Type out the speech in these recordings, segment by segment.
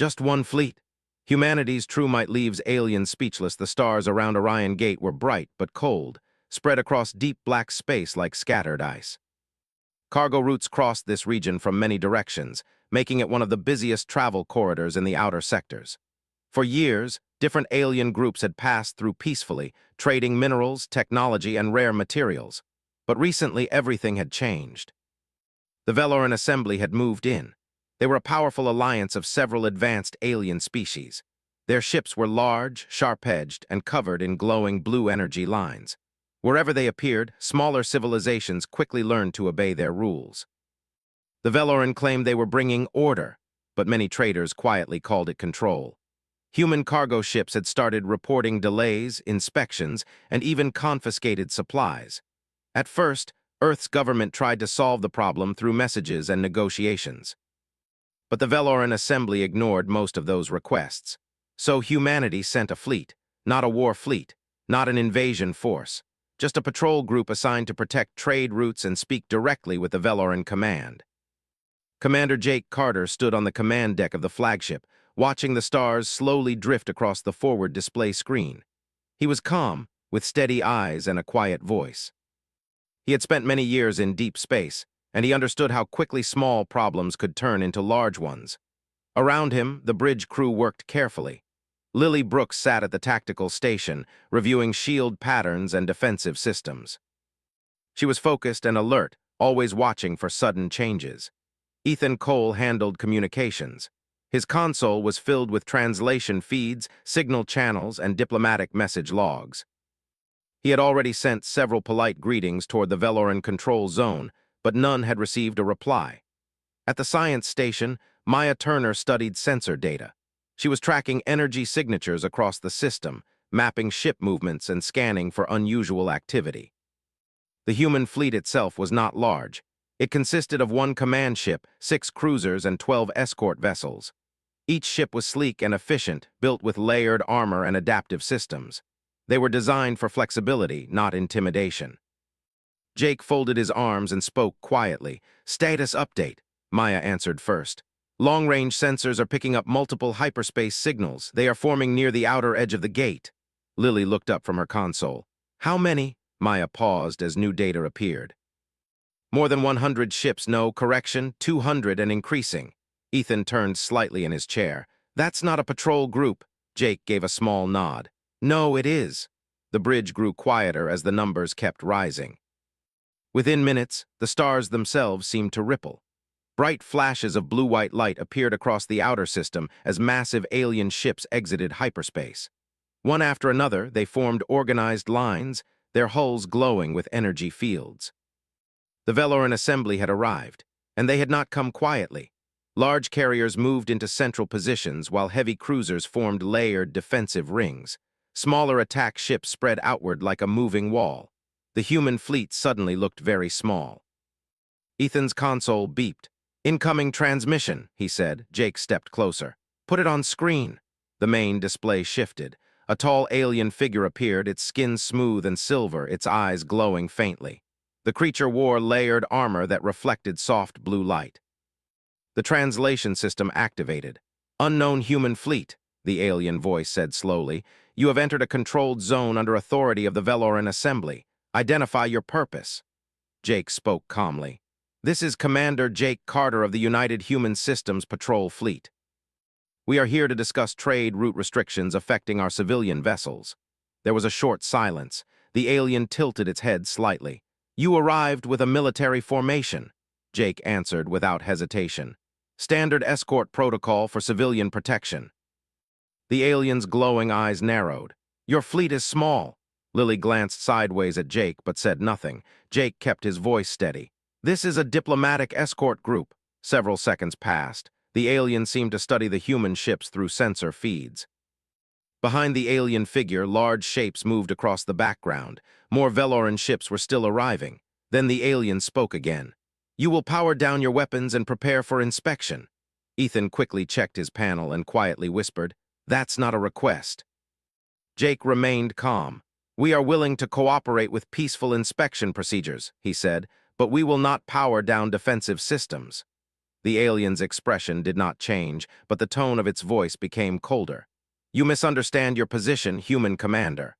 Just one fleet. Humanity's true might leaves aliens speechless. The stars around Orion Gate were bright but cold, spread across deep black space like scattered ice. Cargo routes crossed this region from many directions, making it one of the busiest travel corridors in the outer sectors. For years, different alien groups had passed through peacefully, trading minerals, technology, and rare materials. But recently, everything had changed. The Veloran Assembly had moved in. They were a powerful alliance of several advanced alien species. Their ships were large, sharp-edged, and covered in glowing blue energy lines. Wherever they appeared, smaller civilizations quickly learned to obey their rules. The Veloran claimed they were bringing order, but many traders quietly called it control. Human cargo ships had started reporting delays, inspections, and even confiscated supplies. At first, Earth's government tried to solve the problem through messages and negotiations. But the Veloran Assembly ignored most of those requests. So humanity sent a fleet, not a war fleet, not an invasion force, just a patrol group assigned to protect trade routes and speak directly with the Veloran command. Commander Jake Carter stood on the command deck of the flagship, watching the stars slowly drift across the forward display screen. He was calm, with steady eyes and a quiet voice. He had spent many years in deep space, and he understood how quickly small problems could turn into large ones. Around him, the bridge crew worked carefully. Lily Brooks sat at the tactical station, reviewing shield patterns and defensive systems. She was focused and alert, always watching for sudden changes. Ethan Cole handled communications. His console was filled with translation feeds, signal channels, and diplomatic message logs. He had already sent several polite greetings toward the Veloran control zone, but none had received a reply. At the science station, Maya Turner studied sensor data. She was tracking energy signatures across the system, mapping ship movements and scanning for unusual activity. The human fleet itself was not large. It consisted of one command ship, 6 cruisers, and 12 escort vessels. Each ship was sleek and efficient, built with layered armor and adaptive systems. They were designed for flexibility, not intimidation. Jake folded his arms and spoke quietly. "Status update," Maya answered first. "Long-range sensors are picking up multiple hyperspace signals. They are forming near the outer edge of the gate." Lily looked up from her console. "How many?" Maya paused as new data appeared. "More than 100 ships, no correction, 200 and increasing." Ethan turned slightly in his chair. "That's not a patrol group." Jake gave a small nod. "No, it is." The bridge grew quieter as the numbers kept rising. Within minutes, the stars themselves seemed to ripple. Bright flashes of blue-white light appeared across the outer system as massive alien ships exited hyperspace. One after another, they formed organized lines, their hulls glowing with energy fields. The Veloran Assembly had arrived, and they had not come quietly. Large carriers moved into central positions while heavy cruisers formed layered defensive rings. Smaller attack ships spread outward like a moving wall. The human fleet suddenly looked very small. Ethan's console beeped. "Incoming transmission," he said. Jake stepped closer. "Put it on screen." The main display shifted. A tall alien figure appeared, its skin smooth and silver, its eyes glowing faintly. The creature wore layered armor that reflected soft blue light. The translation system activated. "Unknown human fleet," the alien voice said slowly. "You have entered a controlled zone under authority of the Veloran Assembly. Identify your purpose." Jake spoke calmly. "This is Commander Jake Carter of the United Human Systems Patrol Fleet. We are here to discuss trade route restrictions affecting our civilian vessels." There was a short silence. The alien tilted its head slightly. "You arrived with a military formation," Jake answered without hesitation. "Standard escort protocol for civilian protection." The alien's glowing eyes narrowed. "Your fleet is small." Lily glanced sideways at Jake but said nothing. Jake kept his voice steady. "This is a diplomatic escort group." Several seconds passed. The alien seemed to study the human ships through sensor feeds. Behind the alien figure, large shapes moved across the background. More Veloran ships were still arriving. Then the alien spoke again. "You will power down your weapons and prepare for inspection." Ethan quickly checked his panel and quietly whispered, "That's not a request." Jake remained calm. "We are willing to cooperate with peaceful inspection procedures," he said, "but we will not power down defensive systems." The alien's expression did not change, but the tone of its voice became colder. "You misunderstand your position, human commander."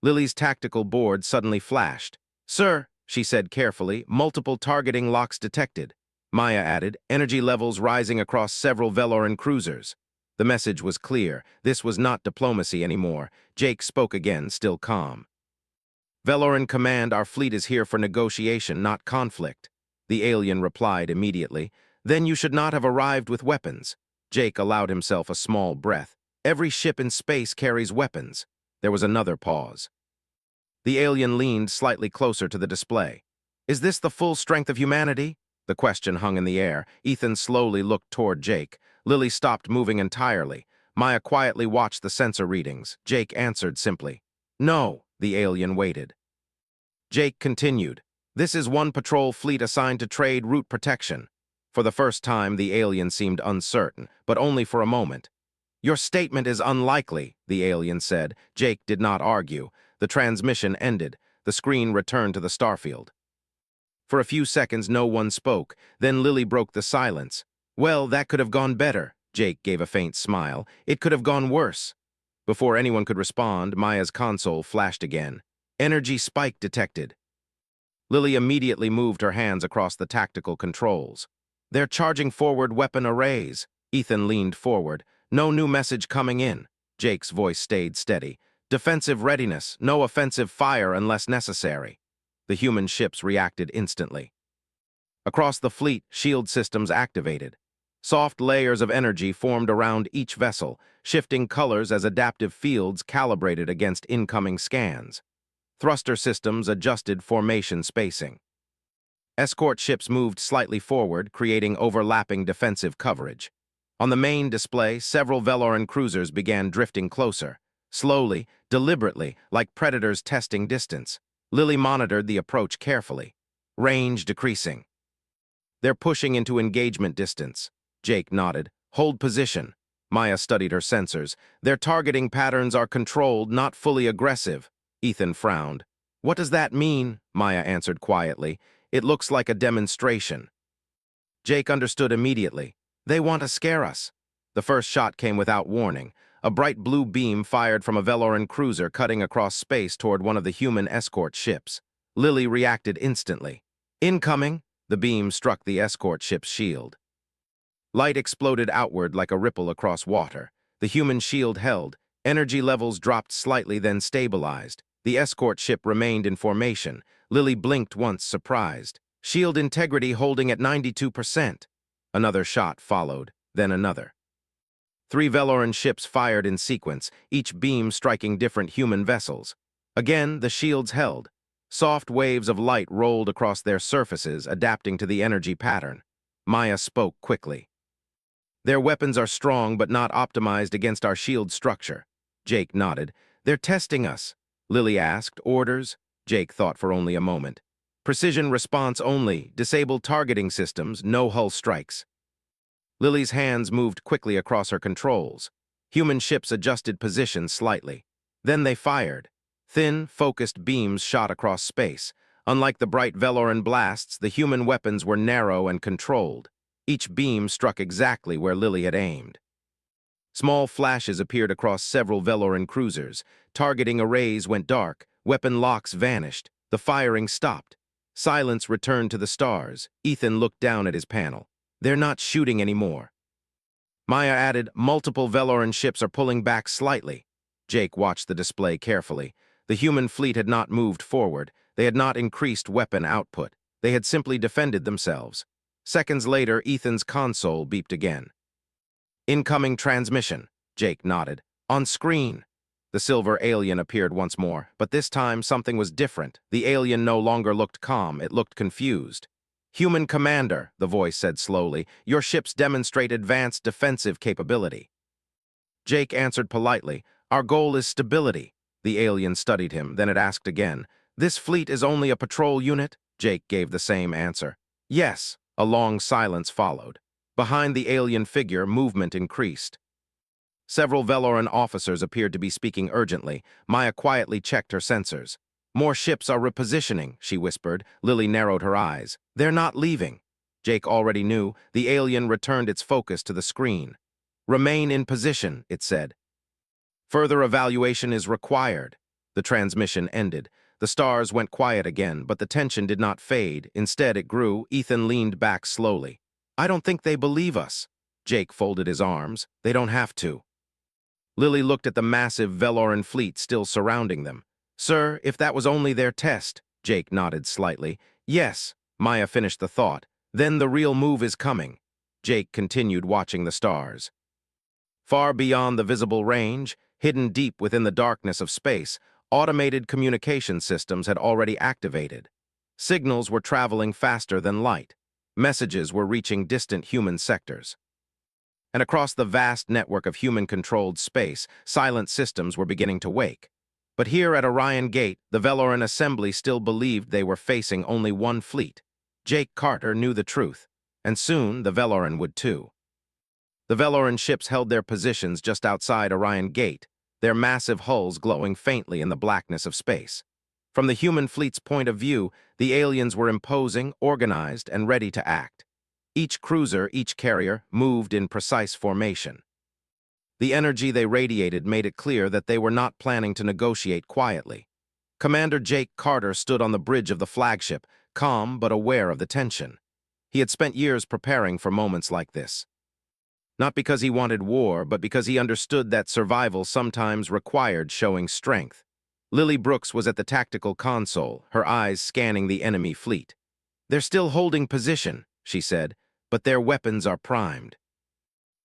Lily's tactical board suddenly flashed. "Sir," she said carefully, "multiple targeting locks detected." Maya added, "Energy levels rising across several Veloran cruisers." The message was clear. This was not diplomacy anymore. Jake spoke again, still calm. "Veloran Command, our fleet is here for negotiation, not conflict." The alien replied immediately. "Then you should not have arrived with weapons." Jake allowed himself a small breath. "Every ship in space carries weapons." There was another pause. The alien leaned slightly closer to the display. "Is this the full strength of humanity?" The question hung in the air. Ethan slowly looked toward Jake. Lily stopped moving entirely. Maya quietly watched the sensor readings. Jake answered simply. "No." The alien waited. Jake continued. "This is one patrol fleet assigned to trade route protection." For the first time, the alien seemed uncertain, but only for a moment. "Your statement is unlikely," the alien said. Jake did not argue. The transmission ended. The screen returned to the starfield. For a few seconds, no one spoke. Then Lily broke the silence. "Well, that could have gone better." Jake gave a faint smile. "It could have gone worse." Before anyone could respond, Maya's console flashed again. "Energy spike detected." Lily immediately moved her hands across the tactical controls. "They're charging forward weapon arrays." Ethan leaned forward. "No new message coming in." Jake's voice stayed steady. "Defensive readiness, no offensive fire unless necessary." The human ships reacted instantly. Across the fleet, shield systems activated. Soft layers of energy formed around each vessel, shifting colors as adaptive fields calibrated against incoming scans. Thruster systems adjusted formation spacing. Escort ships moved slightly forward, creating overlapping defensive coverage. On the main display, several Veloran cruisers began drifting closer. Slowly, deliberately, like predators testing distance. Lily monitored the approach carefully. Range decreasing. "They're pushing into engagement distance." Jake nodded. "Hold position." Maya studied her sensors. "Their targeting patterns are controlled, not fully aggressive." Ethan frowned. "What does that mean?" Maya answered quietly. "It looks like a demonstration." Jake understood immediately. "They want to scare us." The first shot came without warning. A bright blue beam fired from a Veloran cruiser cutting across space toward one of the human escort ships. Lily reacted instantly. "Incoming!" The beam struck the escort ship's shield. Light exploded outward like a ripple across water. The human shield held. Energy levels dropped slightly, then stabilized. The escort ship remained in formation. Lily blinked once, surprised. Shield integrity holding at 92%. Another shot followed, then another. 3 Veloran ships fired in sequence, each beam striking different human vessels. Again, the shields held. Soft waves of light rolled across their surfaces, adapting to the energy pattern. Maya spoke quickly. "Their weapons are strong but not optimized against our shield structure." Jake nodded. "They're testing us." Lily asked, "Orders?" Jake thought for only a moment. "Precision response only, disable targeting systems, no hull strikes." Lily's hands moved quickly across her controls. Human ships adjusted position slightly. Then they fired. Thin, focused beams shot across space. Unlike the bright Veloran blasts, the human weapons were narrow and controlled. Each beam struck exactly where Lily had aimed. Small flashes appeared across several Veloran cruisers. Targeting arrays went dark. Weapon locks vanished. The firing stopped. Silence returned to the stars. Ethan looked down at his panel. "They're not shooting anymore." Maya added, "Multiple Veloran ships are pulling back slightly." Jake watched the display carefully. The human fleet had not moved forward. They had not increased weapon output. They had simply defended themselves. Seconds later, Ethan's console beeped again. "Incoming transmission." Jake nodded. "On screen." The silver alien appeared once more, but this time something was different. The alien no longer looked calm, it looked confused. "Human commander," the voice said slowly, "your ships demonstrate advanced defensive capability." Jake answered politely, "Our goal is stability." The alien studied him, then it asked again, "This fleet is only a patrol unit?" Jake gave the same answer. "Yes." A long silence followed. Behind the alien figure, movement increased. Several Veloran officers appeared to be speaking urgently. Maya quietly checked her sensors. "More ships are repositioning," she whispered. Lily narrowed her eyes. "They're not leaving." Jake already knew. The alien returned its focus to the screen. "Remain in position," it said. "Further evaluation is required." The transmission ended. The stars went quiet again, but the tension did not fade. Instead, it grew. Ethan leaned back slowly. "I don't think they believe us." Jake folded his arms. "They don't have to." Lily looked at the massive Veloran fleet still surrounding them. "Sir, if that was only their test." Jake nodded slightly. "Yes," Maya finished the thought. "Then the real move is coming." Jake continued watching the stars. Far beyond the visible range, hidden deep within the darkness of space, automated communication systems had already activated. Signals were traveling faster than light. Messages were reaching distant human sectors. And across the vast network of human-controlled space, silent systems were beginning to wake. But here at Orion Gate, the Veloran Assembly still believed they were facing only one fleet. Jake Carter knew the truth, and soon the Veloran would too. The Veloran ships held their positions just outside Orion Gate, their massive hulls glowing faintly in the blackness of space. From the human fleet's point of view, the aliens were imposing, organized, and ready to act. Each cruiser, each carrier, moved in precise formation. The energy they radiated made it clear that they were not planning to negotiate quietly. Commander Jake Carter stood on the bridge of the flagship, calm but aware of the tension. He had spent years preparing for moments like this. Not because he wanted war, but because he understood that survival sometimes required showing strength. Lily Brooks was at the tactical console, her eyes scanning the enemy fleet. "They're still holding position," she said, "but their weapons are primed."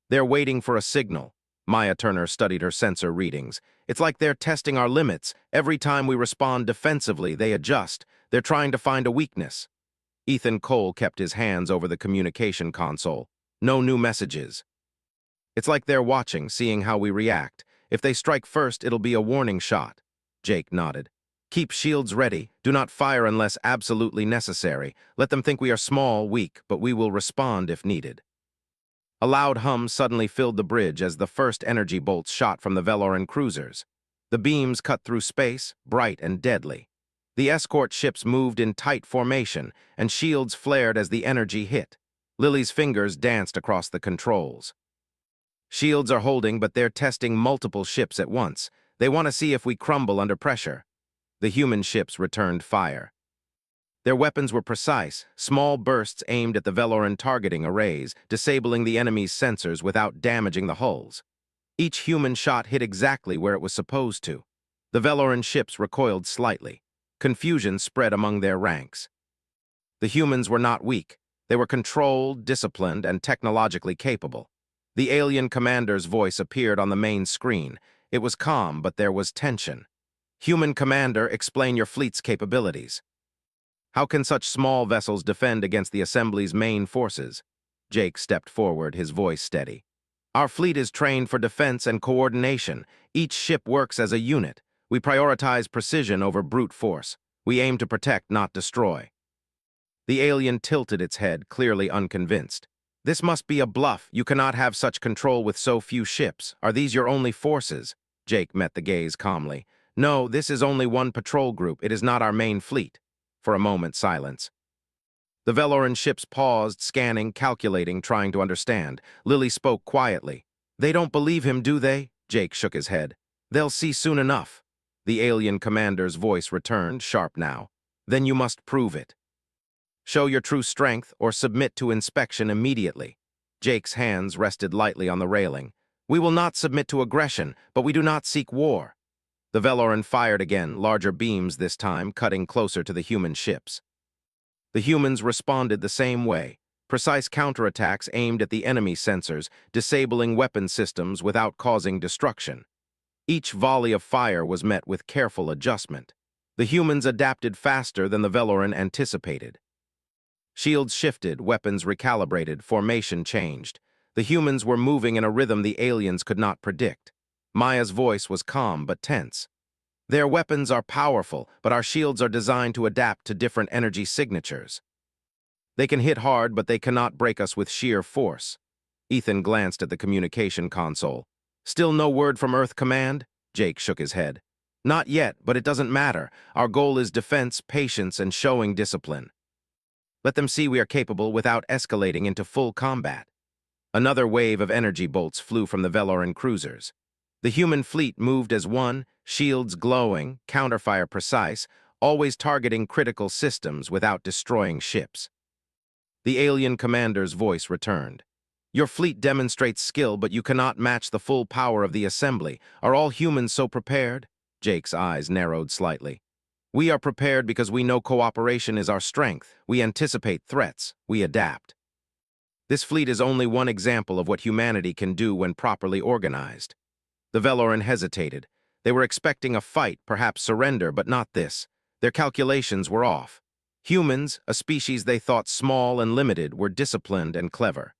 "They're waiting for a signal." Maya Turner studied her sensor readings. "It's like they're testing our limits. Every time we respond defensively, they adjust. They're trying to find a weakness." Ethan Cole kept his hands over the communication console. "No new messages." "It's like they're watching, seeing how we react. If they strike first, it'll be a warning shot." Jake nodded. "Keep shields ready. Do not fire unless absolutely necessary. Let them think we are small, weak, but we will respond if needed." A loud hum suddenly filled the bridge as the first energy bolts shot from the Veloran cruisers. The beams cut through space, bright and deadly. The escort ships moved in tight formation, and shields flared as the energy hit. Lily's fingers danced across the controls. "Shields are holding, but they're testing multiple ships at once. They want to see if we crumble under pressure." The human ships returned fire. Their weapons were precise, small bursts aimed at the Veloran targeting arrays, disabling the enemy's sensors without damaging the hulls. Each human shot hit exactly where it was supposed to. The Veloran ships recoiled slightly. Confusion spread among their ranks. The humans were not weak. They were controlled, disciplined, and technologically capable. The alien commander's voice appeared on the main screen. It was calm, but there was tension. "Human commander, explain your fleet's capabilities." "How can such small vessels defend against the Assembly's main forces?" Jake stepped forward, his voice steady. "Our fleet is trained for defense and coordination. Each ship works as a unit. We prioritize precision over brute force. We aim to protect, not destroy." The alien tilted its head, clearly unconvinced. "This must be a bluff. You cannot have such control with so few ships. Are these your only forces?" Jake met the gaze calmly. "No, this is only one patrol group. It is not our main fleet." For a moment, silence. The Veloran ships paused, scanning, calculating, trying to understand. Lily spoke quietly. "They don't believe him, do they?" Jake shook his head. "They'll see soon enough." The alien commander's voice returned, sharp now. "Then you must prove it. Show your true strength or submit to inspection immediately." Jake's hands rested lightly on the railing. "We will not submit to aggression, but we do not seek war." The Veloran fired again, larger beams this time, cutting closer to the human ships. The humans responded the same way. Precise counterattacks aimed at the enemy sensors, disabling weapon systems without causing destruction. Each volley of fire was met with careful adjustment. The humans adapted faster than the Veloran anticipated. Shields shifted, weapons recalibrated, formation changed. The humans were moving in a rhythm the aliens could not predict. Maya's voice was calm but tense. "Their weapons are powerful, but our shields are designed to adapt to different energy signatures. They can hit hard, but they cannot break us with sheer force." Ethan glanced at the communication console. "Still no word from Earth Command?" Jake shook his head. "Not yet, but it doesn't matter. Our goal is defense, patience, and showing discipline." Let them see we are capable without escalating into full combat. Another wave of energy bolts flew from the Veloran cruisers. The human fleet moved as one, shields glowing, counterfire precise, always targeting critical systems without destroying ships. The alien commander's voice returned. Your fleet demonstrates skill, but you cannot match the full power of the assembly. Are all humans so prepared? Jake's eyes narrowed slightly. We are prepared because we know cooperation is our strength. We anticipate threats. We adapt. This fleet is only one example of what humanity can do when properly organized. The Veloran hesitated. They were expecting a fight, perhaps surrender, but not this. Their calculations were off. Humans, a species they thought small and limited, were disciplined and clever.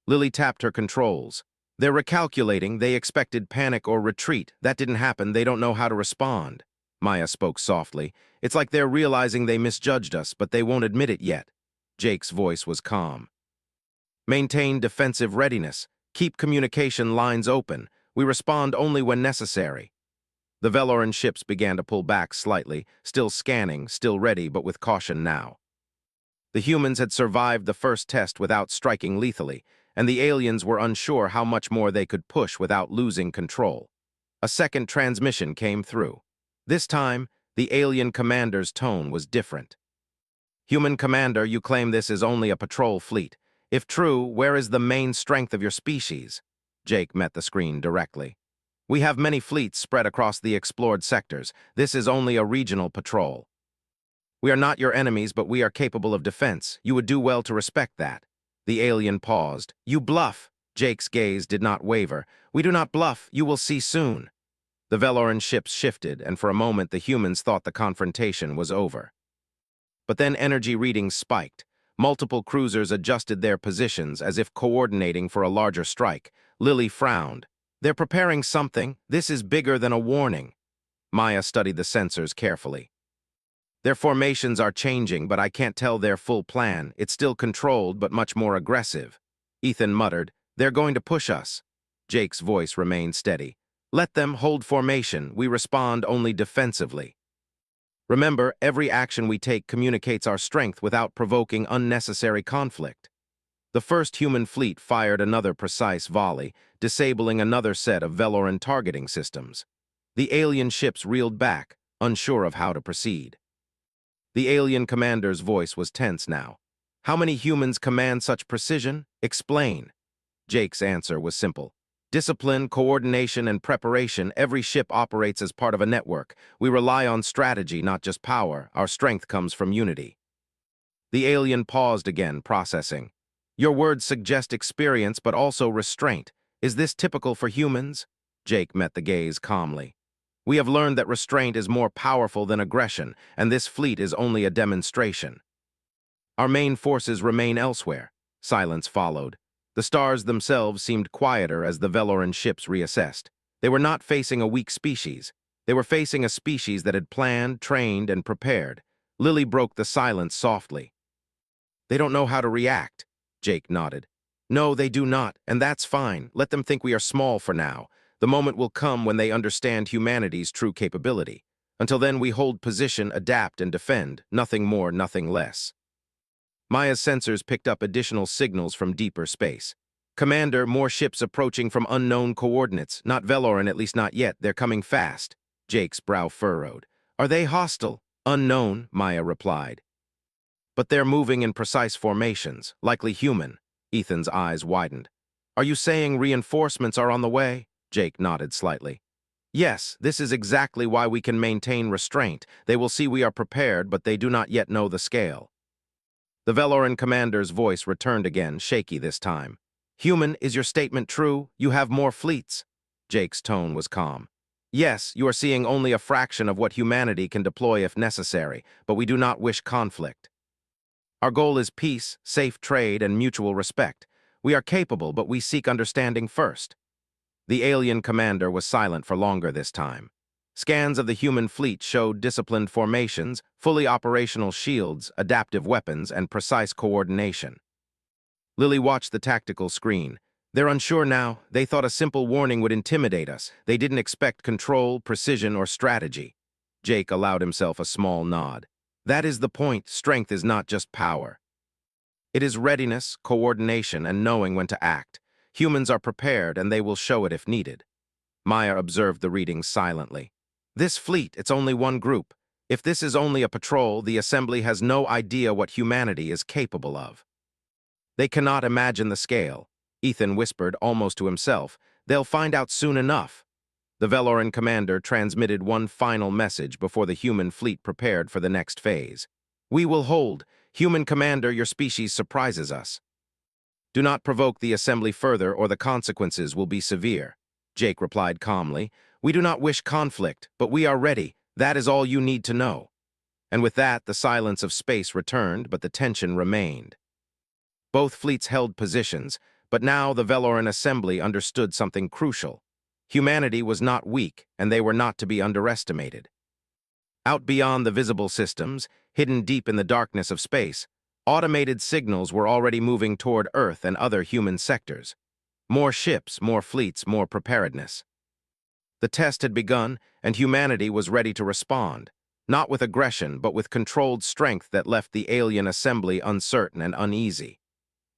Lily tapped her controls. They're recalculating. They expected panic or retreat. That didn't happen. They don't know how to respond. Maya spoke softly. It's like they're realizing they misjudged us, but they won't admit it yet. Jake's voice was calm. Maintain defensive readiness. Keep communication lines open. We respond only when necessary. The Veloran ships began to pull back slightly, still scanning, still ready, but with caution now. The humans had survived the first test without striking lethally, and the aliens were unsure how much more they could push without losing control. A second transmission came through. This time, the alien commander's tone was different. Human commander, you claim this is only a patrol fleet. If true, where is the main strength of your species? Jake met the screen directly. We have many fleets spread across the explored sectors. This is only a regional patrol. We are not your enemies, but we are capable of defense. You would do well to respect that. The alien paused. You bluff. Jake's gaze did not waver. We do not bluff. You will see soon. The Veloran ships shifted, and for a moment the humans thought the confrontation was over. But then energy readings spiked. Multiple cruisers adjusted their positions as if coordinating for a larger strike. Lily frowned. They're preparing something. This is bigger than a warning. Maya studied the sensors carefully. Their formations are changing, but I can't tell their full plan. It's still controlled, but much more aggressive. Ethan muttered, they're going to push us. Jake's voice remained steady. Let them hold formation. We respond only defensively. Remember, every action we take communicates our strength without provoking unnecessary conflict. The first human fleet fired another precise volley, disabling another set of Veloran targeting systems. The alien ships reeled back, unsure of how to proceed. The alien commander's voice was tense now. How many humans command such precision? Explain. Jake's answer was simple. Discipline, coordination, and preparation. Every ship operates as part of a network. We rely on strategy, not just power. Our strength comes from unity. The alien paused again, processing. Your words suggest experience, but also restraint. Is this typical for humans? Jake met the gaze calmly. We have learned that restraint is more powerful than aggression, and this fleet is only a demonstration. Our main forces remain elsewhere. Silence followed. The stars themselves seemed quieter as the Veloran ships reassessed. They were not facing a weak species. They were facing a species that had planned, trained, and prepared. Lily broke the silence softly. They don't know how to react. Jake nodded. No, they do not, and that's fine. Let them think we are small for now. The moment will come when they understand humanity's true capability. Until then, we hold position, adapt, and defend. Nothing more, nothing less. Maya's sensors picked up additional signals from deeper space. Commander, more ships approaching from unknown coordinates. Not Veloran, at least not yet. They're coming fast. Jake's brow furrowed. Are they hostile? Unknown, Maya replied. But they're moving in precise formations, likely human. Ethan's eyes widened. Are you saying reinforcements are on the way? Jake nodded slightly. Yes, this is exactly why we can maintain restraint. They will see we are prepared, but they do not yet know the scale. The Veloran commander's voice returned again, shaky this time. Human, is your statement true? You have more fleets. Jake's tone was calm. Yes, you are seeing only a fraction of what humanity can deploy if necessary, but we do not wish conflict. Our goal is peace, safe trade, and mutual respect. We are capable, but we seek understanding first. The alien commander was silent for longer this time. Scans of the human fleet showed disciplined formations, fully operational shields, adaptive weapons, and precise coordination. Lily watched the tactical screen. They're unsure now. They thought a simple warning would intimidate us. They didn't expect control, precision, or strategy. Jake allowed himself a small nod. That is the point. Strength is not just power. It is readiness, coordination, and knowing when to act. Humans are prepared, and they will show it if needed. Maya observed the readings silently. This fleet, it's only one group. If this is only a patrol, the Assembly has no idea what humanity is capable of. They cannot imagine the scale. Ethan whispered, almost to himself. They'll find out soon enough. The Veloran commander transmitted one final message before the human fleet prepared for the next phase. We will hold. Human commander, your species surprises us. Do not provoke the Assembly further, or the consequences will be severe. Jake replied calmly. We do not wish conflict, but we are ready. That is all you need to know. And with that, the silence of space returned, but the tension remained. Both fleets held positions, but now the Veloran Assembly understood something crucial. Humanity was not weak, and they were not to be underestimated. Out beyond the visible systems, hidden deep in the darkness of space, automated signals were already moving toward Earth and other human sectors. More ships, more fleets, more preparedness. The test had begun, and humanity was ready to respond, not with aggression, but with controlled strength that left the alien assembly uncertain and uneasy.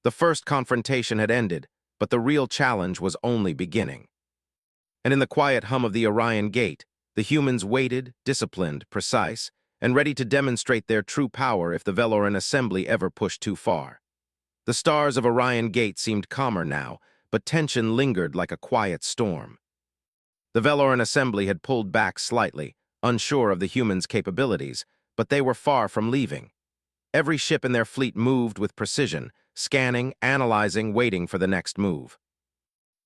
The first confrontation had ended, but the real challenge was only beginning. And in the quiet hum of the Orion Gate, the humans waited, disciplined, precise, and ready to demonstrate their true power if the Veloran Assembly ever pushed too far. The stars of Orion Gate seemed calmer now, but tension lingered like a quiet storm. The Veloran Assembly had pulled back slightly, unsure of the humans' capabilities, but they were far from leaving. Every ship in their fleet moved with precision, scanning, analyzing, waiting for the next move.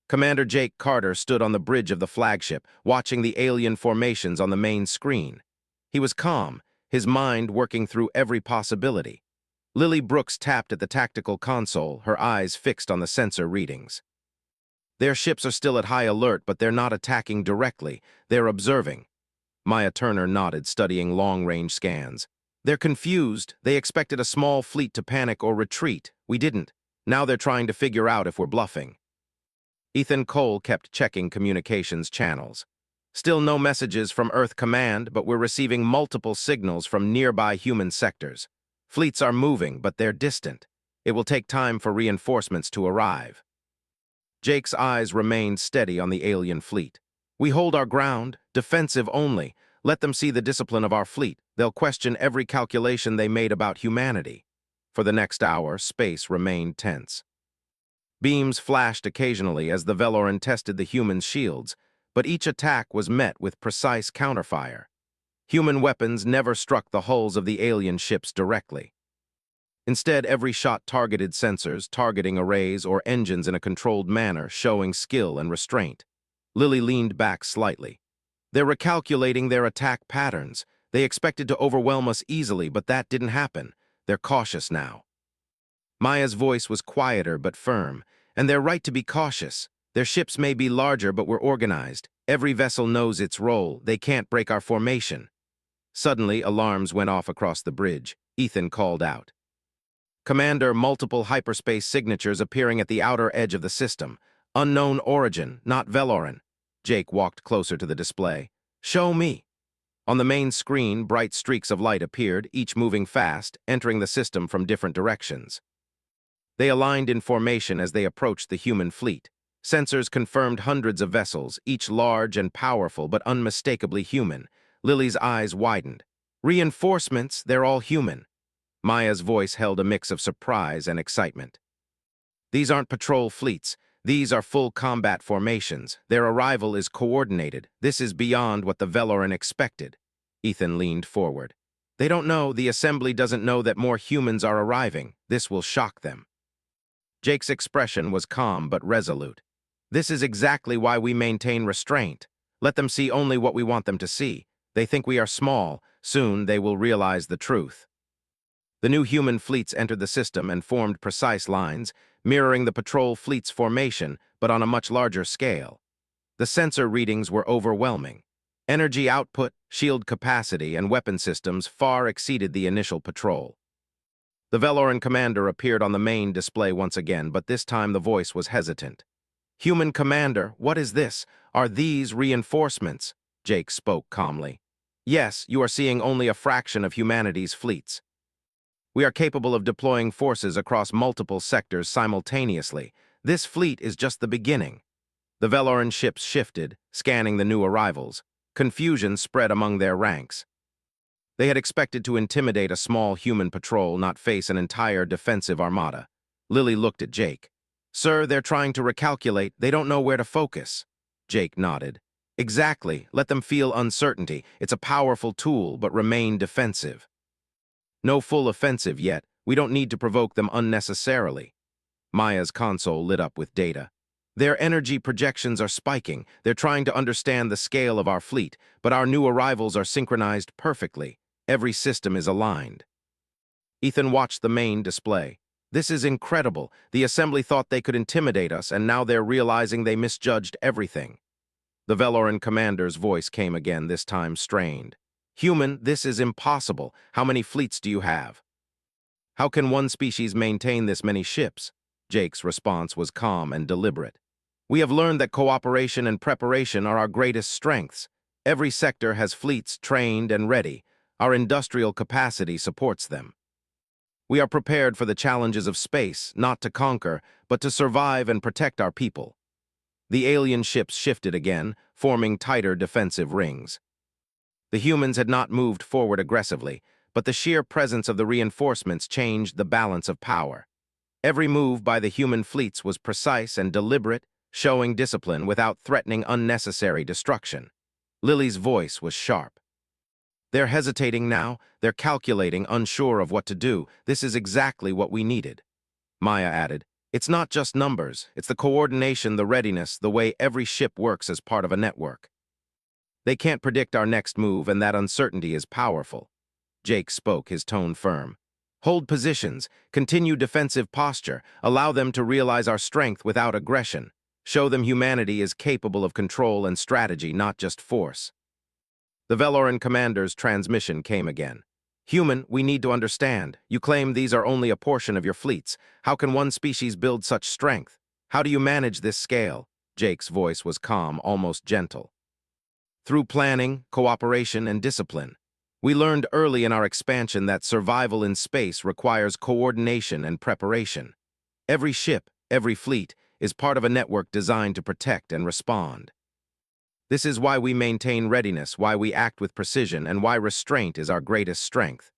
Commander Jake Carter stood on the bridge of the flagship, watching the alien formations on the main screen. He was calm, his mind working through every possibility. Lily Brooks tapped at the tactical console, her eyes fixed on the sensor readings. Their ships are still at high alert, but they're not attacking directly. They're observing. Maya Turner nodded, studying long-range scans. They're confused. They expected a small fleet to panic or retreat. We didn't. Now they're trying to figure out if we're bluffing. Ethan Cole kept checking communications channels. Still no messages from Earth Command, but we're receiving multiple signals from nearby human sectors. Fleets are moving, but they're distant. It will take time for reinforcements to arrive. Jake's eyes remained steady on the alien fleet. We hold our ground, defensive only. Let them see the discipline of our fleet. They'll question every calculation they made about humanity. For the next hour, space remained tense. Beams flashed occasionally as the Veloran tested the humans' shields, but each attack was met with precise counterfire. Human weapons never struck the hulls of the alien ships directly. Instead, every shot targeted sensors, targeting arrays, or engines in a controlled manner, showing skill and restraint. Lily leaned back slightly. They're recalculating their attack patterns. They expected to overwhelm us easily, but that didn't happen. They're cautious now. Maya's voice was quieter but firm, and they're right to be cautious. Their ships may be larger, but we're organized. Every vessel knows its role. They can't break our formation. Suddenly, alarms went off across the bridge. Ethan called out. Commander, multiple hyperspace signatures appearing at the outer edge of the system. Unknown origin, not Veloran. Jake walked closer to the display. Show me. On the main screen, bright streaks of light appeared, each moving fast, entering the system from different directions. They aligned in formation as they approached the human fleet. Sensors confirmed hundreds of vessels, each large and powerful but unmistakably human. Lily's eyes widened. Reinforcements, they're all human. Maya's voice held a mix of surprise and excitement. These aren't patrol fleets. These are full combat formations. Their arrival is coordinated. This is beyond what the Veloran expected. Ethan leaned forward. They don't know, the Assembly doesn't know that more humans are arriving. This will shock them. Jake's expression was calm but resolute. This is exactly why we maintain restraint. Let them see only what we want them to see. They think we are small. Soon they will realize the truth. The new human fleets entered the system and formed precise lines, mirroring the patrol fleet's formation, but on a much larger scale. The sensor readings were overwhelming. Energy output, shield capacity, and weapon systems far exceeded the initial patrol. The Veloran commander appeared on the main display once again, but this time the voice was hesitant. Human commander, what is this? Are these reinforcements? Jake spoke calmly. Yes, you are seeing only a fraction of humanity's fleets. We are capable of deploying forces across multiple sectors simultaneously. This fleet is just the beginning. The Veloran ships shifted, scanning the new arrivals. Confusion spread among their ranks. They had expected to intimidate a small human patrol, not face an entire defensive armada. Lily looked at Jake. "Sir, they're trying to recalculate. They don't know where to focus." Jake nodded. "Exactly. Let them feel uncertainty. It's a powerful tool, but remain defensive. No full offensive yet. We don't need to provoke them unnecessarily." Maya's console lit up with data. "Their energy projections are spiking. They're trying to understand the scale of our fleet, but our new arrivals are synchronized perfectly. Every system is aligned." Ethan watched the main display. "This is incredible. The assembly thought they could intimidate us, and now they're realizing they misjudged everything." The Veloran commander's voice came again, this time strained. "Human, this is impossible. How many fleets do you have? How can one species maintain this many ships?" Jake's response was calm and deliberate. "We have learned that cooperation and preparation are our greatest strengths. Every sector has fleets trained and ready. Our industrial capacity supports them. We are prepared for the challenges of space, not to conquer, but to survive and protect our people." The alien ships shifted again, forming tighter defensive rings. The humans had not moved forward aggressively, but the sheer presence of the reinforcements changed the balance of power. Every move by the human fleets was precise and deliberate, showing discipline without threatening unnecessary destruction. Lily's voice was sharp. "They're hesitating now. They're calculating, unsure of what to do. This is exactly what we needed." Maya added, "It's not just numbers. It's the coordination, the readiness, the way every ship works as part of a network. They can't predict our next move, and that uncertainty is powerful." Jake spoke, his tone firm. "Hold positions, continue defensive posture, allow them to realize our strength without aggression. Show them humanity is capable of control and strategy, not just force." The Veloran commander's transmission came again. "Human, we need to understand. You claim these are only a portion of your fleets. How can one species build such strength? How do you manage this scale?" Jake's voice was calm, almost gentle. "Through planning, cooperation, and discipline. We learned early in our expansion that survival in space requires coordination and preparation. Every ship, every fleet, is part of a network designed to protect and respond. This is why we maintain readiness, why we act with precision, and why restraint is our greatest strength."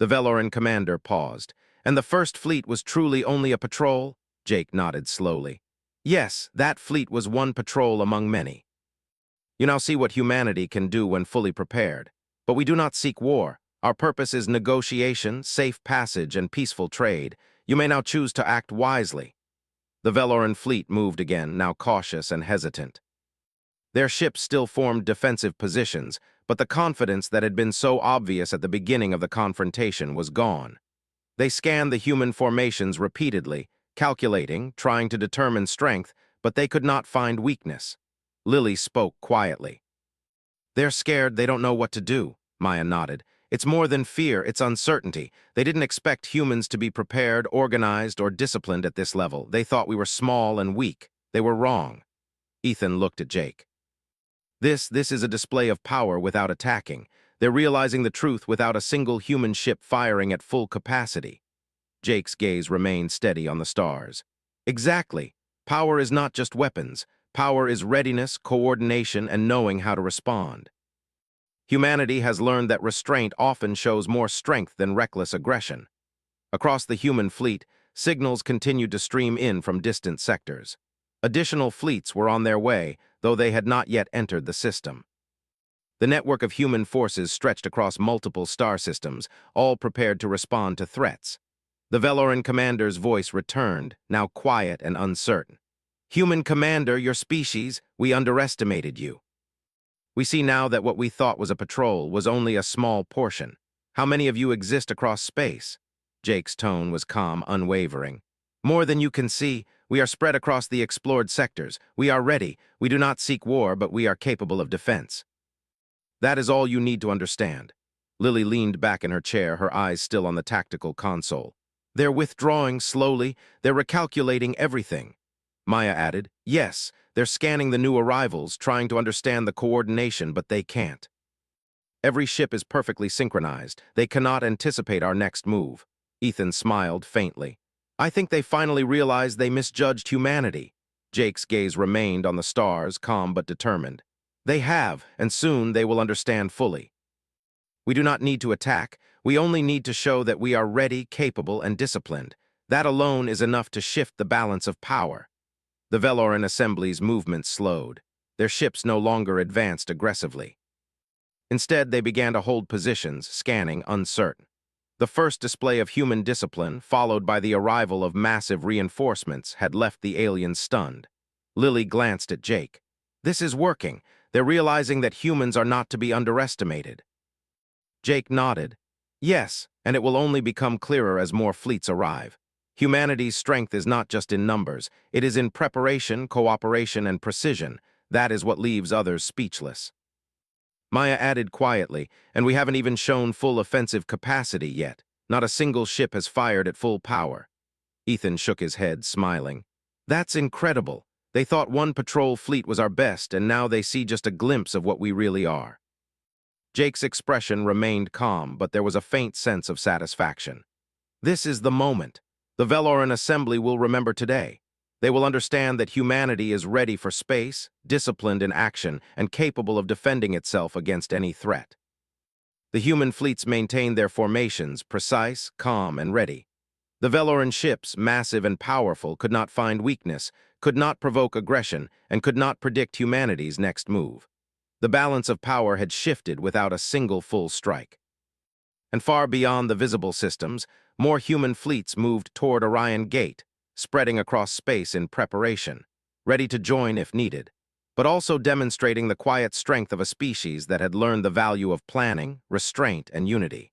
The Veloran commander paused. "And the first fleet was truly only a patrol?" Jake nodded slowly. "Yes, that fleet was one patrol among many. You now see what humanity can do when fully prepared. But we do not seek war. Our purpose is negotiation, safe passage, and peaceful trade. You may now choose to act wisely." The Veloran fleet moved again, now cautious and hesitant. Their ships still formed defensive positions, but the confidence that had been so obvious at the beginning of the confrontation was gone. They scanned the human formations repeatedly, calculating, trying to determine strength, but they could not find weakness. Lily spoke quietly. "They're scared, they don't know what to do." Maya nodded. "It's more than fear, it's uncertainty. They didn't expect humans to be prepared, organized, or disciplined at this level. They thought we were small and weak. They were wrong." Ethan looked at Jake. This is a display of power without attacking. They're realizing the truth without a single human ship firing at full capacity." Jake's gaze remained steady on the stars. "Exactly. Power is not just weapons. Power is readiness, coordination, and knowing how to respond. Humanity has learned that restraint often shows more strength than reckless aggression." Across the human fleet, signals continued to stream in from distant sectors. Additional fleets were on their way, though they had not yet entered the system. The network of human forces stretched across multiple star systems, all prepared to respond to threats. The Veloran commander's voice returned, now quiet and uncertain. "Human commander, your species, we underestimated you. We see now that what we thought was a patrol was only a small portion. How many of you exist across space?" Jake's tone was calm, unwavering. "More than you can see. We are spread across the explored sectors. We are ready. We do not seek war, but we are capable of defense. That is all you need to understand." Lily leaned back in her chair, her eyes still on the tactical console. "They're withdrawing slowly. They're recalculating everything." Maya added, "Yes, they're scanning the new arrivals, trying to understand the coordination, but they can't. Every ship is perfectly synchronized. They cannot anticipate our next move." Ethan smiled faintly. I think they finally realized they misjudged humanity. Jake's gaze remained on the stars, calm but determined. They have, and soon they will understand fully. We do not need to attack. We only need to show that we are ready, capable, and disciplined. That alone is enough to shift the balance of power. The Veloran Assembly's movement slowed. Their ships no longer advanced aggressively. Instead, they began to hold positions, scanning, uncertain. The first display of human discipline, followed by the arrival of massive reinforcements, had left the aliens stunned. Lily glanced at Jake. This is working. They're realizing that humans are not to be underestimated. Jake nodded. Yes, and it will only become clearer as more fleets arrive. Humanity's strength is not just in numbers. It is in preparation, cooperation, and precision. That is what leaves others speechless. Maya added quietly, and we haven't even shown full offensive capacity yet. Not a single ship has fired at full power. Ethan shook his head, smiling. That's incredible. They thought one patrol fleet was our best, and now they see just a glimpse of what we really are. Jake's expression remained calm, but there was a faint sense of satisfaction. This is the moment. The Veloran Assembly will remember today. They will understand that humanity is ready for space, disciplined in action, and capable of defending itself against any threat. The human fleets maintained their formations, precise, calm, and ready. The Veloran ships, massive and powerful, could not find weakness, could not provoke aggression, and could not predict humanity's next move. The balance of power had shifted without a single full strike. And far beyond the visible systems, more human fleets moved toward Orion Gate, spreading across space in preparation, ready to join if needed, but also demonstrating the quiet strength of a species that had learned the value of planning, restraint, and unity.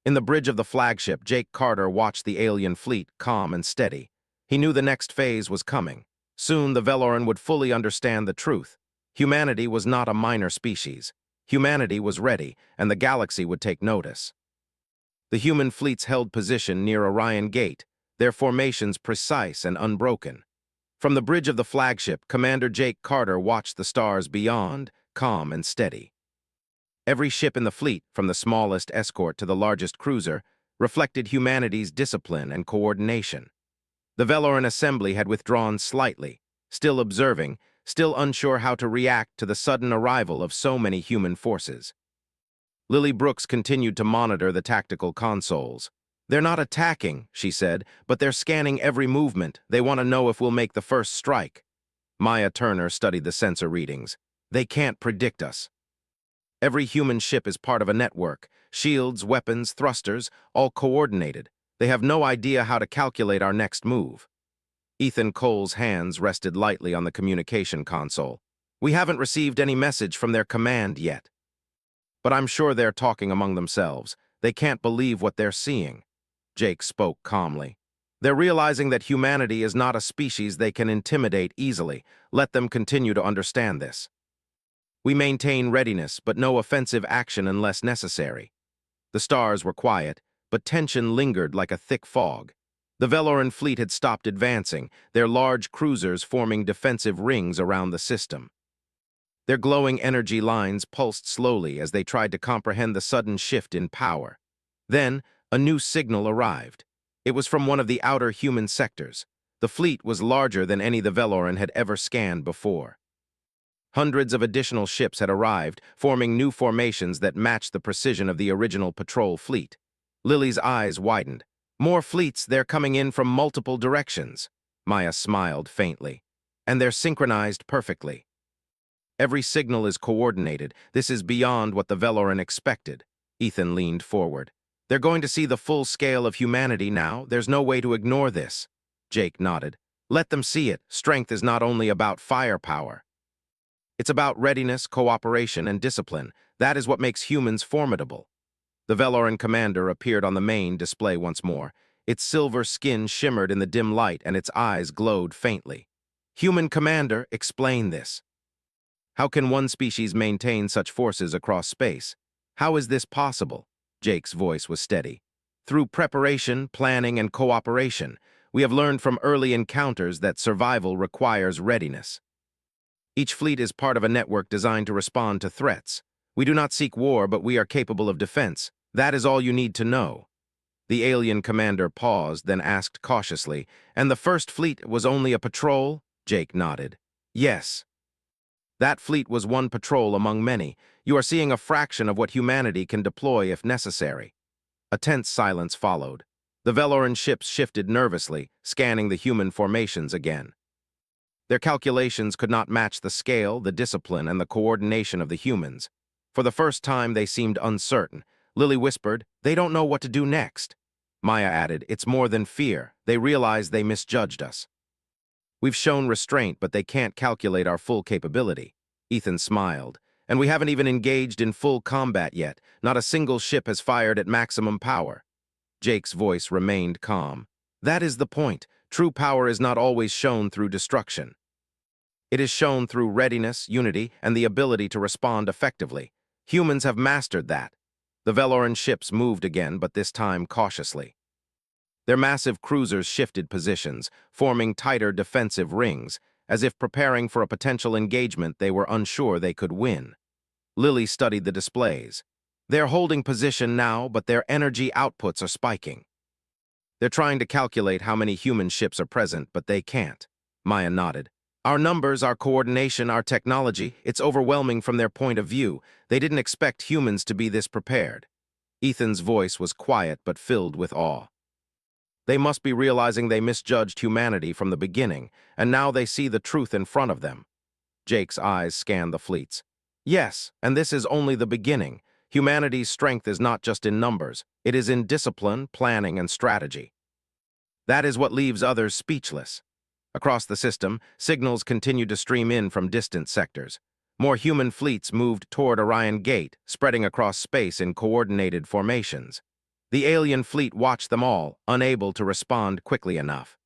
In the bridge of the flagship, Jake Carter watched the alien fleet, calm and steady. He knew the next phase was coming. Soon the Veloran would fully understand the truth. Humanity was not a minor species. Humanity was ready, and the galaxy would take notice. The human fleets held position near Orion Gate, their formations precise and unbroken. From the bridge of the flagship, Commander Jake Carter watched the stars beyond, calm and steady. Every ship in the fleet, from the smallest escort to the largest cruiser, reflected humanity's discipline and coordination. The Veloran Assembly had withdrawn slightly, still observing, still unsure how to react to the sudden arrival of so many human forces. Lily Brooks continued to monitor the tactical consoles. They're not attacking, she said, but they're scanning every movement. They want to know if we'll make the first strike. Maya Turner studied the sensor readings. They can't predict us. Every human ship is part of a network. Shields, weapons, thrusters, all coordinated. They have no idea how to calculate our next move. Ethan Cole's hands rested lightly on the communication console. We haven't received any message from their command yet. But I'm sure they're talking among themselves. They can't believe what they're seeing. Jake spoke calmly. They're realizing that humanity is not a species they can intimidate easily. Let them continue to understand this. We maintain readiness, but no offensive action unless necessary. The stars were quiet, but tension lingered like a thick fog. The Veloran fleet had stopped advancing, their large cruisers forming defensive rings around the system. Their glowing energy lines pulsed slowly as they tried to comprehend the sudden shift in power. Then, a new signal arrived. It was from one of the outer human sectors. The fleet was larger than any the Veloran had ever scanned before. Hundreds of additional ships had arrived, forming new formations that matched the precision of the original patrol fleet. Lily's eyes widened. More fleets, they're coming in from multiple directions. Maya smiled faintly. And they're synchronized perfectly. Every signal is coordinated. This is beyond what the Veloran expected. Ethan leaned forward. They're going to see the full scale of humanity now. There's no way to ignore this. Jake nodded. Let them see it. Strength is not only about firepower. It's about readiness, cooperation, and discipline. That is what makes humans formidable. The Veloran commander appeared on the main display once more. Its silver skin shimmered in the dim light, and its eyes glowed faintly. Human commander, explain this. How can one species maintain such forces across space? How is this possible? Jake's voice was steady. Through preparation, planning, and cooperation, we have learned from early encounters that survival requires readiness. Each fleet is part of a network designed to respond to threats. We do not seek war, but we are capable of defense. That is all you need to know. The alien commander paused, then asked cautiously, "And the first fleet was only a patrol?" Jake nodded. "Yes. That fleet was one patrol among many. You are seeing a fraction of what humanity can deploy if necessary." A tense silence followed. The Veloran ships shifted nervously, scanning the human formations again. Their calculations could not match the scale, the discipline, and the coordination of the humans. For the first time, they seemed uncertain. Lily whispered, "They don't know what to do next." Maya added, "It's more than fear. They realize they misjudged us. We've shown restraint, but they can't calculate our full capability." Ethan smiled. "And we haven't even engaged in full combat yet. Not a single ship has fired at maximum power." Jake's voice remained calm. "That is the point. True power is not always shown through destruction. It is shown through readiness, unity, and the ability to respond effectively. Humans have mastered that." The Veloran ships moved again, but this time cautiously. Their massive cruisers shifted positions, forming tighter defensive rings, as if preparing for a potential engagement they were unsure they could win. Lily studied the displays. "They're holding position now, but their energy outputs are spiking. They're trying to calculate how many human ships are present, but they can't." Maya nodded. "Our numbers, our coordination, our technology, it's overwhelming from their point of view. They didn't expect humans to be this prepared." Ethan's voice was quiet but filled with awe. "They must be realizing they misjudged humanity from the beginning, and now they see the truth in front of them." Jake's eyes scanned the fleets. "Yes, and this is only the beginning. Humanity's strength is not just in numbers. It is in discipline, planning, and strategy. That is what leaves others speechless." Across the system, signals continued to stream in from distant sectors. More human fleets moved toward Orion Gate, spreading across space in coordinated formations. The alien fleet watched them all, unable to respond quickly enough.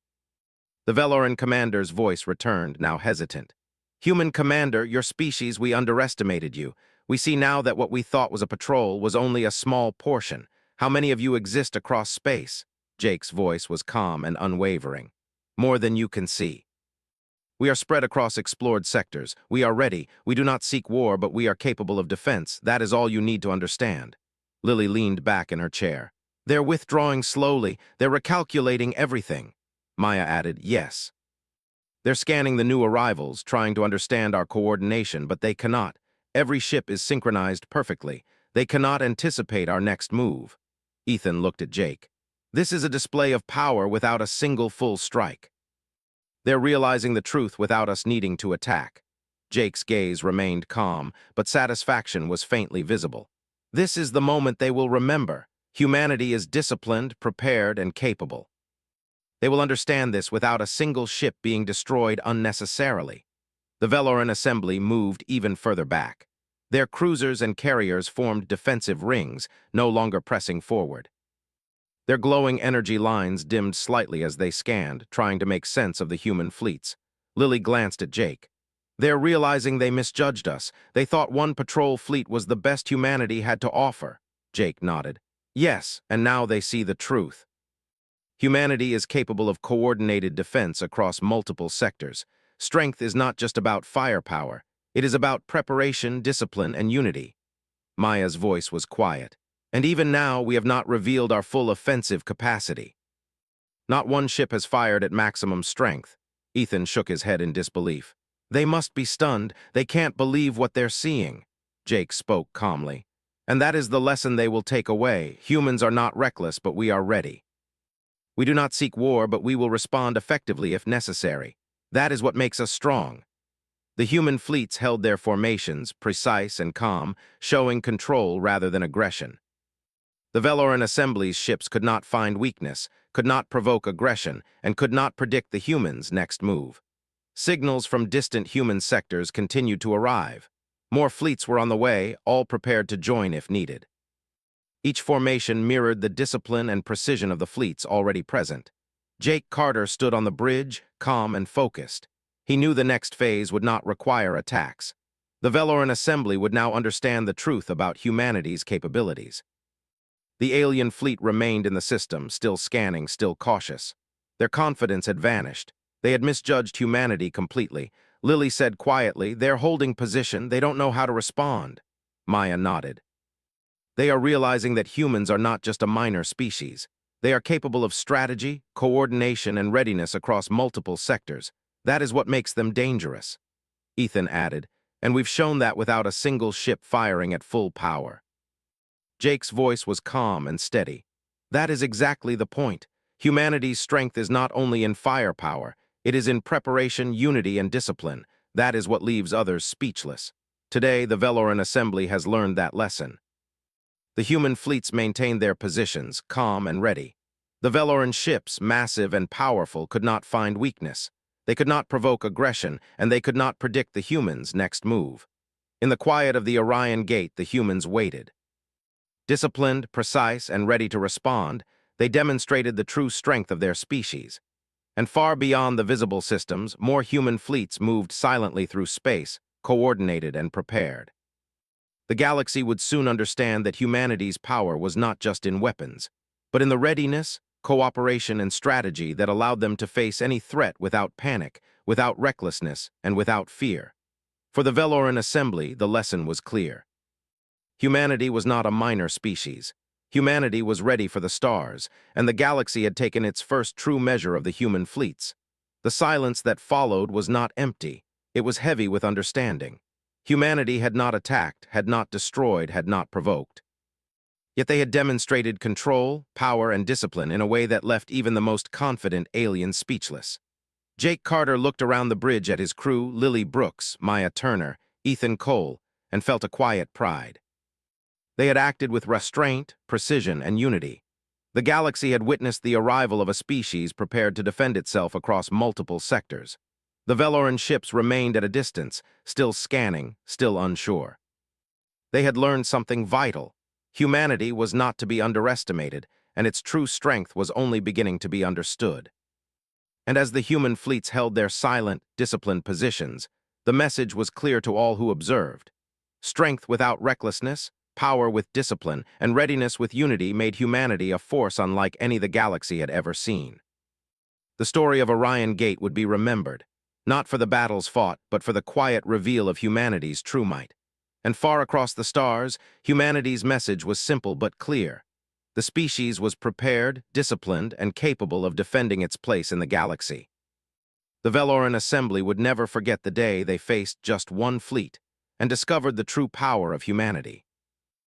The Veloran commander's voice returned, now hesitant. "Human commander, your species, we underestimated you. We see now that what we thought was a patrol was only a small portion. How many of you exist across space?" Jake's voice was calm and unwavering. "More than you can see. We are spread across explored sectors. We are ready. We do not seek war, but we are capable of defense. That is all you need to understand." Lily leaned back in her chair. "They're withdrawing slowly. They're recalculating everything." Maya added, "Yes. They're scanning the new arrivals, trying to understand our coordination, but they cannot. Every ship is synchronized perfectly. They cannot anticipate our next move." Ethan looked at Jake. "This is a display of power without a single full strike. They're realizing the truth without us needing to attack." Jake's gaze remained calm, but satisfaction was faintly visible. "This is the moment they will remember. Humanity is disciplined, prepared, and capable. They will understand this without a single ship being destroyed unnecessarily." The Veloran assembly moved even further back. Their cruisers and carriers formed defensive rings, no longer pressing forward. Their glowing energy lines dimmed slightly as they scanned, trying to make sense of the human fleets. Lily glanced at Jake. "They're realizing they misjudged us. They thought one patrol fleet was the best humanity had to offer." Jake nodded. "Yes, and now they see the truth. Humanity is capable of coordinated defense across multiple sectors. Strength is not just about firepower. It is about preparation, discipline, and unity." Maya's voice was quiet. "And even now, we have not revealed our full offensive capacity. Not one ship has fired at maximum strength." Ethan shook his head in disbelief. "They must be stunned. They can't believe what they're seeing." Jake spoke calmly. "And that is the lesson they will take away. Humans are not reckless, but we are ready. We do not seek war, but we will respond effectively if necessary. That is what makes us strong." The human fleets held their formations, precise and calm, showing control rather than aggression. The Veloran Assembly's ships could not find weakness, could not provoke aggression, and could not predict the humans' next move. Signals from distant human sectors continued to arrive. More fleets were on the way, all prepared to join if needed. Each formation mirrored the discipline and precision of the fleets already present. Jake Carter stood on the bridge, calm and focused. He knew the next phase would not require attacks. The Veloran Assembly would now understand the truth about humanity's capabilities. The alien fleet remained in the system, still scanning, still cautious. Their confidence had vanished. They had misjudged humanity completely. Lily said quietly, "They're holding position. They don't know how to respond." Maya nodded. "They are realizing that humans are not just a minor species. They are capable of strategy, coordination, and readiness across multiple sectors. That is what makes them dangerous, Ethan added, and we've shown that without a single ship firing at full power. Jake's voice was calm and steady. That is exactly the point. Humanity's strength is not only in firepower, it is in preparation, unity, and discipline. That is what leaves others speechless. Today, the Veloran Assembly has learned that lesson. The human fleets maintained their positions, calm and ready. The Veloran ships, massive and powerful, could not find weakness. They could not provoke aggression, and they could not predict the humans' next move. In the quiet of the Orion Gate, the humans waited. Disciplined, precise, and ready to respond, they demonstrated the true strength of their species. And far beyond the visible systems, more human fleets moved silently through space, coordinated and prepared. The galaxy would soon understand that humanity's power was not just in weapons, but in the readiness, cooperation, and strategy that allowed them to face any threat without panic, without recklessness, and without fear. For the Veloran Assembly, the lesson was clear. Humanity was not a minor species. Humanity was ready for the stars, and the galaxy had taken its first true measure of the human fleets. The silence that followed was not empty. It was heavy with understanding. Humanity had not attacked, had not destroyed, had not provoked. Yet they had demonstrated control, power, and discipline in a way that left even the most confident alien speechless. Jake Carter looked around the bridge at his crew, Lily Brooks, Maya Turner, Ethan Cole, and felt a quiet pride. They had acted with restraint, precision, and unity. The galaxy had witnessed the arrival of a species prepared to defend itself across multiple sectors. The Veloran ships remained at a distance, still scanning, still unsure. They had learned something vital. Humanity was not to be underestimated, and its true strength was only beginning to be understood. And as the human fleets held their silent, disciplined positions, the message was clear to all who observed. Strength without recklessness, power with discipline, and readiness with unity made humanity a force unlike any the galaxy had ever seen. The story of Orion Gate would be remembered, not for the battles fought, but for the quiet reveal of humanity's true might. And far across the stars, humanity's message was simple but clear. The species was prepared, disciplined, and capable of defending its place in the galaxy. The Veloran Assembly would never forget the day they faced just one fleet and discovered the true power of humanity.